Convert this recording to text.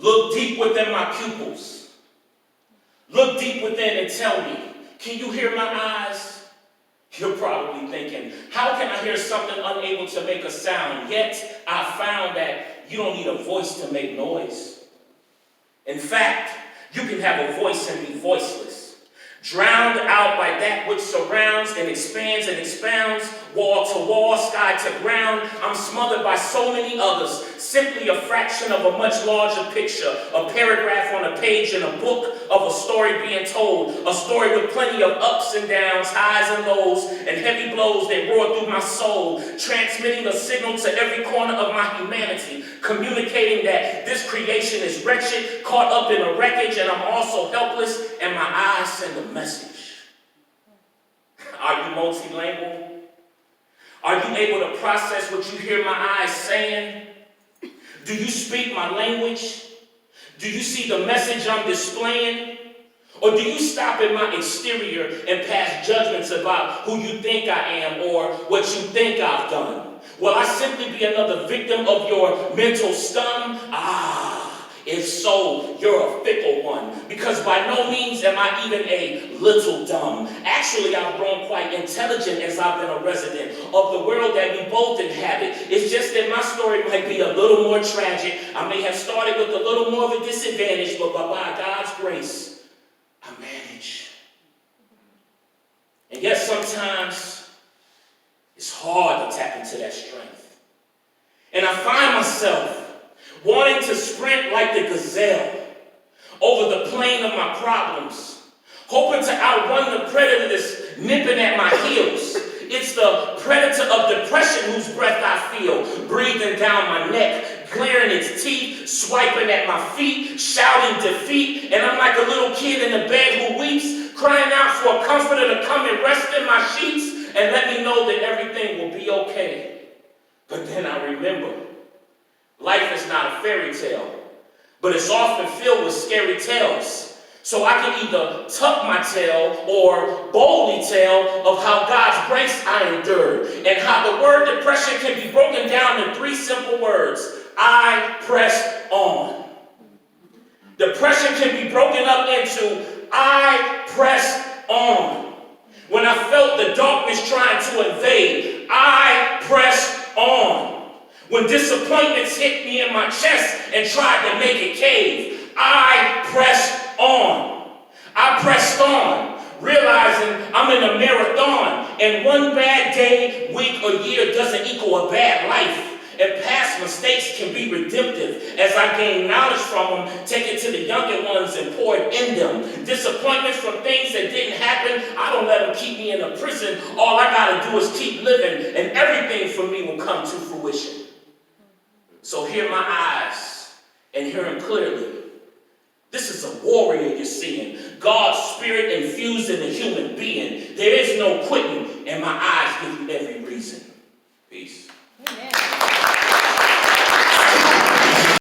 Look deep within my pupils. Look deep within and tell me, can you hear my eyes? You're probably thinking, how can I hear something unable to make a sound? Yet I found that you don't need a voice to make noise. In fact, you can have a voice and be voiceless, drowned out by that which surrounds and expands and expounds, wall to wall, sky to ground. I'm smothered by so many others, simply a fraction of a much larger picture, a paragraph on a page in a book of a story being told, a story with plenty of ups and downs, highs and lows, and heavy blows that roar through my soul, transmitting a signal to every corner of my humanity, communicating that this creation is wretched, caught up in a wreckage, and I'm also helpless, and my eyes send a message. Are you multilingual? Are you able to process what you hear my eyes saying? Do you speak my language? Do you see the message I'm displaying? Or do you stop at my exterior and pass judgments about who you think I am or what you think I've done? Will I simply be another victim of your mental stun? If so, you're a fickle one, because by no means am I even a little dumb. Actually, I've grown quite intelligent as I've been a resident of the world that we both inhabit. It's just that my story might be a little more tragic. I may have started with a little more of a disadvantage, but by God's grace, I manage. And yet sometimes it's hard to tap into that strength. And I find myself wanting to sprint like the gazelle over the plain of my problems, hoping to outrun the predator that's nipping at my heels. It's the predator of depression whose breath I feel, breathing down my neck, glaring its teeth, swiping at my feet, shouting defeat, and I'm like a little kid in a bed who weeps, crying out for a comforter to come and rest in my sheets and let me know that everything will be okay. But then I remember, life is not a fairy tale, but it's often filled with scary tales. So I can either tuck my tail or boldly tell of how God's grace I endured and how the word depression can be broken down in 3 simple words. I press on. Depression can be broken up into I press on. When I felt the darkness trying to invade, I press on. When disappointments hit me in my chest and tried to make it cave, I pressed on. I pressed on, realizing I'm in a marathon, and one bad day, week, or year doesn't equal a bad life. And past mistakes can be redemptive as I gain knowledge from them, take it to the younger ones and pour it in them. Disappointments from things that didn't happen, I don't let them keep me in a prison. All I gotta do is keep living, and everything for me will come to fruition. So hear my eyes and hear him clearly. This is a warrior you're seeing. God's spirit infused in a human being. There is no quitting, and my eyes give you every reason. Peace.